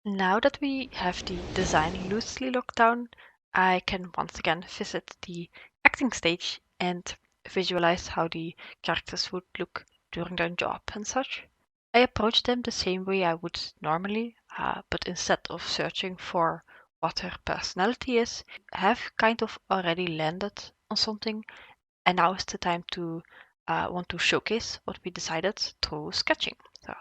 Now that we have the design loosely locked down, I can once again visit the acting stage and visualize how the characters would look during their job and such. I approach them the same way I would normally, but instead of searching for what her personality is, have kind of already landed on something, and now is the time to want to showcase what we decided through sketching. So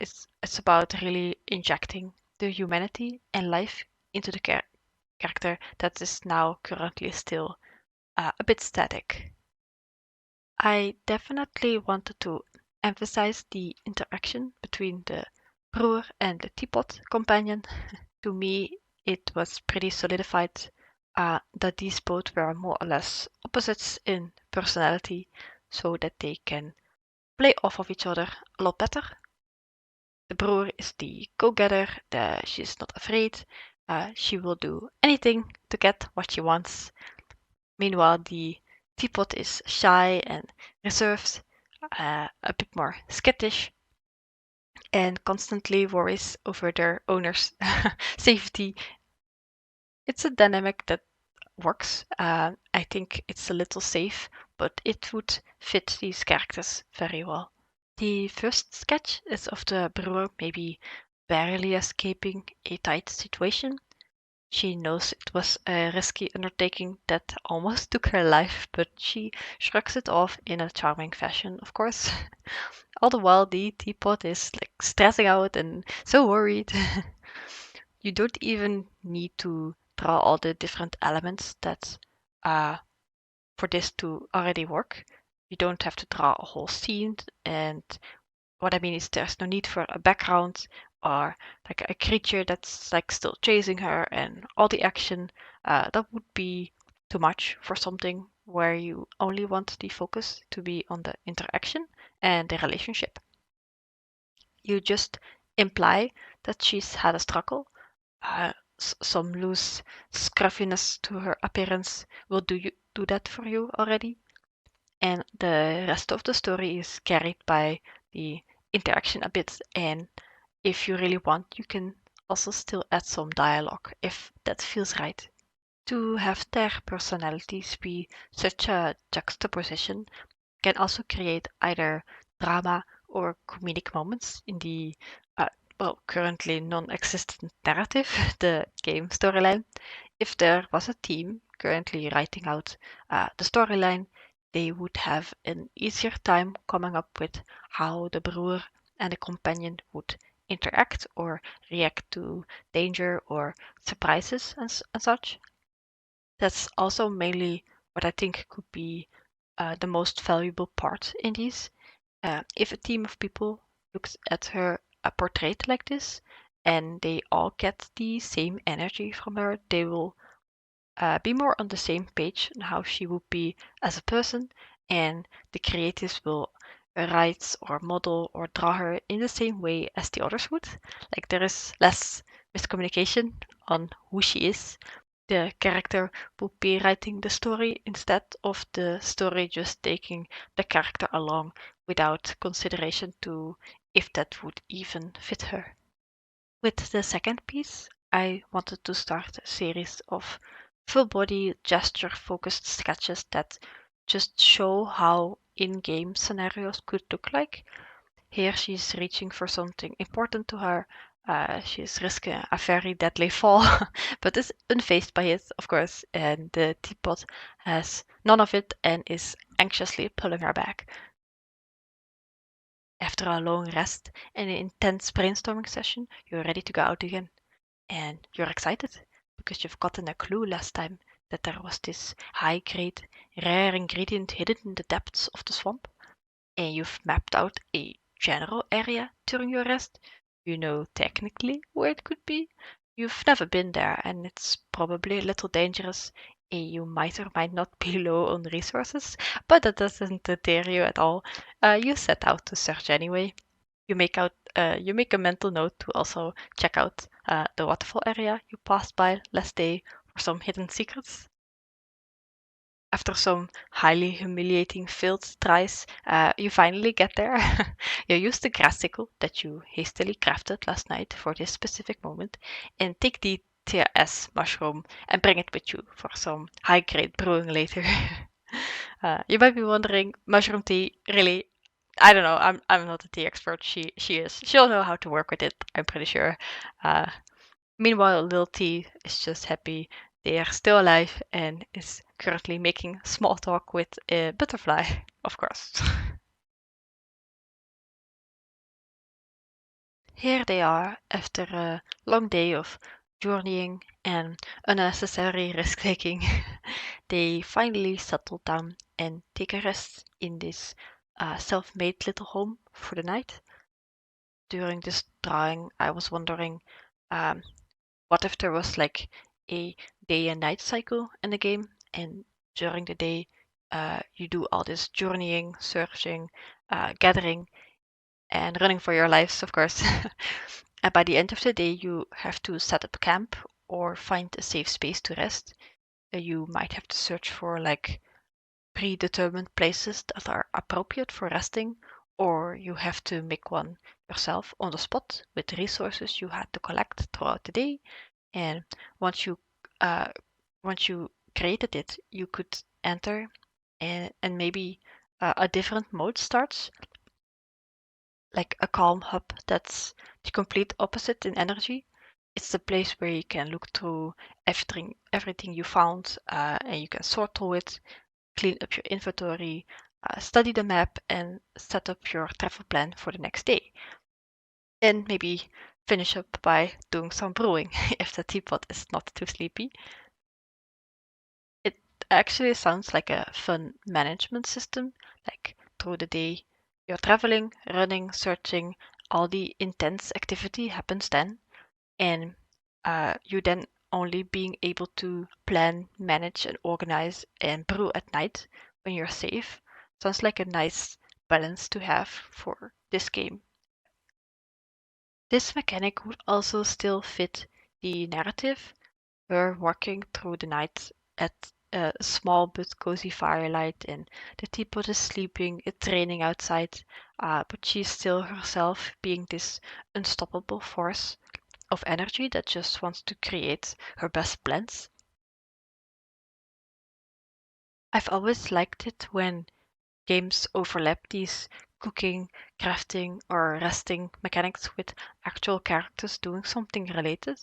it's about really injecting the humanity and life into the character that is now currently still a bit static. I definitely wanted to emphasize the interaction between the brewer and the teapot companion. To me, it was pretty solidified that these both were more or less opposites in personality, so that they can play off of each other a lot better. The brewer is the go-getter, she's not afraid, she will do anything to get what she wants. Meanwhile, the teapot is shy and reserved, a bit more skittish, and constantly worries over their owner's safety. It's a dynamic that works. I think it's a little safe, but it would fit these characters very well. The first sketch is of the brewer maybe barely escaping a tight situation. She knows it was a risky undertaking that almost took her life, but she shrugs it off in a charming fashion, of course. All the while, the teapot is like stressing out and so worried. You don't even need to draw all the different elements that for this to already work. You don't have to draw a whole scene, and what I mean is there's no need for a background or like a creature that's like still chasing her and all the action. That would be too much for something where you only want the focus to be on the interaction and the relationship. You just imply that she's had a struggle. Some loose scruffiness to her appearance will do that for you already. And the rest of the story is carried by the interaction a bit. And if you really want, you can also still add some dialogue if that feels right. To have their personalities be such a juxtaposition can also create either drama or comedic moments in the currently non-existent narrative, the game storyline. If there was a team currently writing out the storyline, they would have an easier time coming up with how the brewer and the companion would interact or react to danger or surprises and such. That's also mainly what I think could be the most valuable part in these. If a team of people looks at her a portrait like this and they all get the same energy from her, they will be more on the same page on how she would be as a person, and the creatives will write or model or draw her in the same way as the others would. Like there is less miscommunication on who she is. The character would be writing the story instead of the story just taking the character along without consideration to if that would even fit her. With the second piece, I wanted to start a series of full body gesture focused sketches that just show how in-game scenarios could look like. Here she's reaching for something important to her. She's risking a very deadly fall, but is unfazed by it, of course, and the teapot has none of it and is anxiously pulling her back. After a long rest and an intense brainstorming session, you're ready to go out again. And you're excited because you've gotten a clue last time that there was this high-grade, rare ingredient hidden in the depths of the swamp. And you've mapped out a general area during your rest. You know technically where it could be. You've never been there and it's probably a little dangerous. And you might or might not be low on resources, but that doesn't deter you at all. You set out to search anyway. You make a mental note to also check out the waterfall area you passed by last day for some hidden secrets. After some highly humiliating failed tries, you finally get there. You use the grassicle that you hastily crafted last night for this specific moment and take the TRS mushroom and bring it with you for some high-grade brewing later. You might be wondering, mushroom tea, really? I don't know. I'm not a tea expert. She is. She'll know how to work with it, I'm pretty sure. Uh, Meanwhile, little T is just happy they are still alive and is currently making small talk with a butterfly, of course. Here they are after a long day of journeying and unnecessary risk taking. They finally settle down and take a rest in this self made little home for the night. During this drawing, I was wondering um, what if there was like a day and night cycle in the game, and during the day, you do all this journeying, searching, gathering, and running for your lives, of course. And by the end of the day, you have to set up camp or find a safe space to rest. You might have to search for like predetermined places that are appropriate for resting, or you have to make one yourself on the spot with resources you had to collect throughout the day. And once you uh, once you created it, you could enter and maybe a different mode starts, like a calm hub that's the complete opposite in energy. It's the place where you can look through everything you found, and you can sort through it, clean up your inventory, study the map, and set up your travel plan for the next day. And maybe finish up by doing some brewing if the teapot is not too sleepy. It actually sounds like a fun management system. Like through the day, you're traveling, running, searching, all the intense activity happens then, and you then only being able to plan, manage, and organize and brew at night when you're safe. Sounds like a nice balance to have for this game. This mechanic would also still fit the narrative. We're walking through the night at a small but cozy firelight, and the teapot is sleeping, it's raining outside, but she's still herself, being this unstoppable force of energy that just wants to create her best blends. I've always liked it when games overlap these cooking, crafting, or resting mechanics with actual characters doing something related.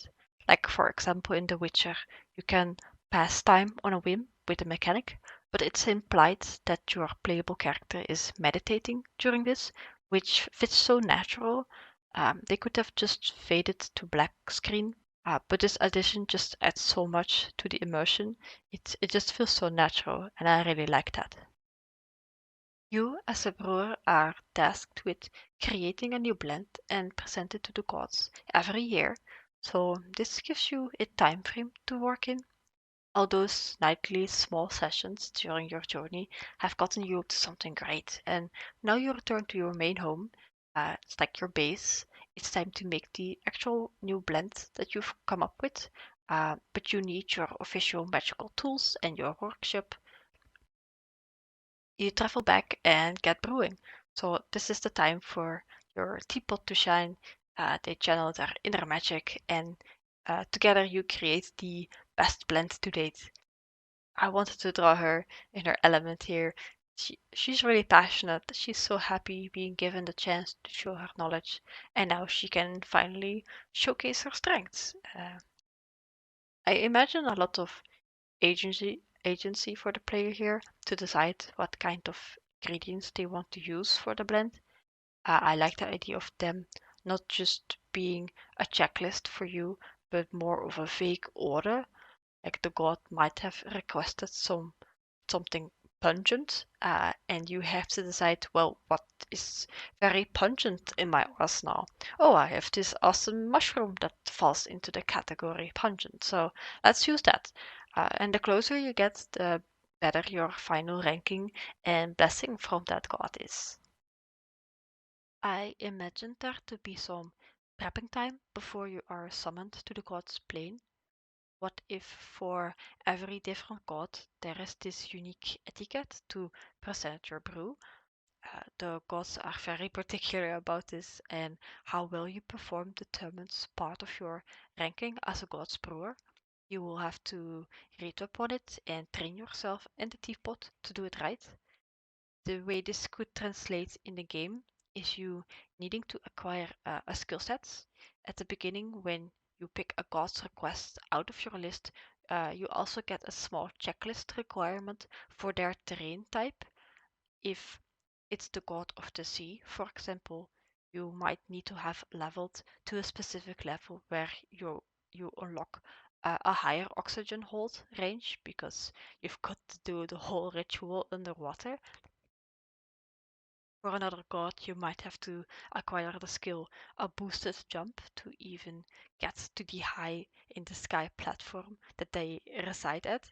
Like, for example, in The Witcher, you can pass time on a whim with a mechanic, but it's implied that your playable character is meditating during this, which fits so natural. They could have just faded to black screen, but this addition just adds so much to the immersion. It just feels so natural, and I really like that. You, as a brewer, are tasked with creating a new blend and present it to the gods every year, so this gives you a time frame to work in. All those nightly small sessions during your journey have gotten you up to something great, and now you return to your main home. It's like your base. It's time to make the actual new blend that you've come up with, but you need your official magical tools and your workshop. You travel back and get brewing. So this is the time for your teapot to shine. They channel their inner magic, and together you create the best blend to date. I wanted to draw her in her element here. She's really passionate. She's so happy being given the chance to show her knowledge, and now she can finally showcase her strengths. I imagine a lot of agency for the player here to decide what kind of ingredients they want to use for the blend. I like the idea of them not just being a checklist for you, but more of a vague order. Like the god might have requested something pungent, and you have to decide, well, what is very pungent in my arsenal? Oh, I have this awesome mushroom that falls into the category pungent, so let's use that. And the closer you get, the better your final ranking and blessing from that god is. I imagined there to be some prepping time before you are summoned to the god's plane. What if for every different god there is this unique etiquette to present your brew? The gods are very particular about this, and how well you perform determines part of your ranking as a god's brewer. You will have to read up on it and train yourself in the teapot to do it right. The way this could translate in the game is you needing to acquire a skill set. At the beginning, when you pick a god's request out of your list, you also get a small checklist requirement for their terrain type. If it's the god of the sea, for example, you might need to have leveled to a specific level where you unlock a higher oxygen hold range because you've got to do the whole ritual underwater. For another god, you might have to acquire the skill a boosted jump to even get to the high in the sky platform that they reside at.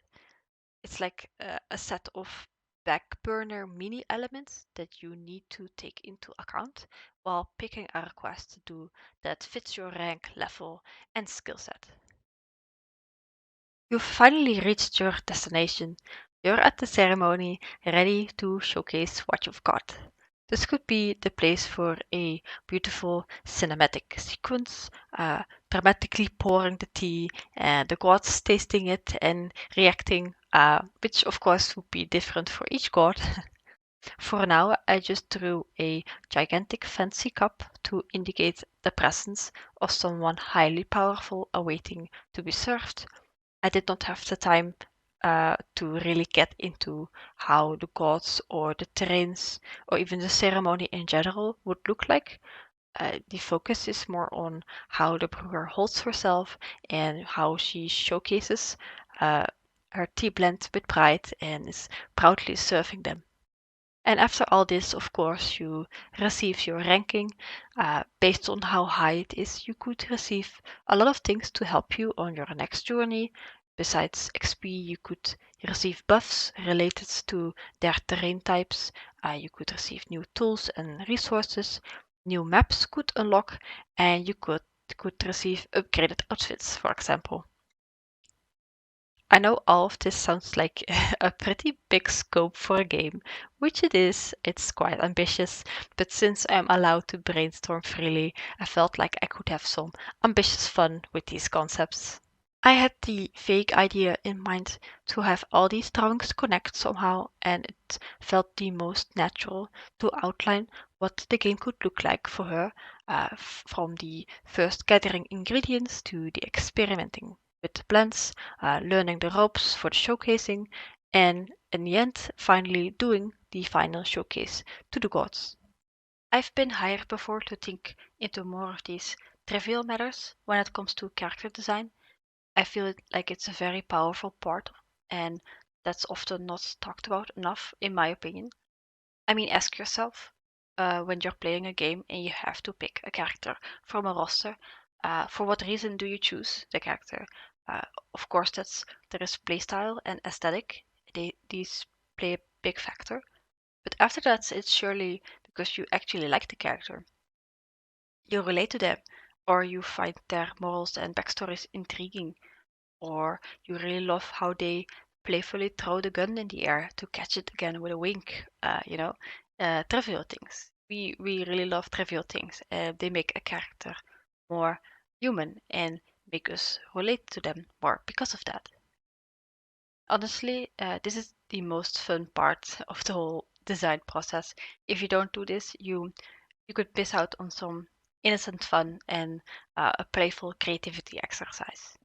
It's like a set of back burner mini elements that you need to take into account while picking a request to do that fits your rank, level, and skill set. You've finally reached your destination. You're at the ceremony, ready to showcase what you've got. This could be the place for a beautiful cinematic sequence, dramatically pouring the tea, and the gods tasting it and reacting, which of course would be different for each god. For now, I just drew a gigantic fancy cup to indicate the presence of someone highly powerful awaiting to be served. I did not have the time to really get into how the gods or the terrains or even the ceremony in general would look like. The focus is more on how the brewer holds herself and how she showcases uh, her tea blend with pride and is proudly serving them. And after all this, of course, you receive your ranking. Based on how high it is, you could receive a lot of things to help you on your next journey. Besides XP, you could receive buffs related to their terrain types. You could receive new tools and resources. New maps could unlock, and you could receive upgraded outfits, for example. I know all of this sounds like a pretty big scope for a game, which it is. It's quite ambitious, but since I'm allowed to brainstorm freely, I felt like I could have some ambitious fun with these concepts. I had the vague idea in mind to have all these drawings connect somehow, and it felt the most natural to outline what the game could look like for her, from the first gathering ingredients to the experimenting with the blends, learning the ropes for the showcasing, and in the end, finally doing the final showcase to the gods. I've been hired before to think into more of these trivial matters when it comes to character design. I feel like it's a very powerful part, and that's often not talked about enough, in my opinion. I mean, ask yourself when you're playing a game and you have to pick a character from a roster, for what reason do you choose the character? Of course, there is playstyle and aesthetic. These play a big factor. But after that, it's surely because you actually like the character. You relate to them, or you find their morals and backstories intriguing, or you really love how they playfully throw the gun in the air to catch it again with a wink. Trivial things. We really love trivial things. They make a character more human and make us relate to them more because of that. Honestly, this is the most fun part of the whole design process. If you don't do this, you could miss out on some innocent fun and a playful creativity exercise.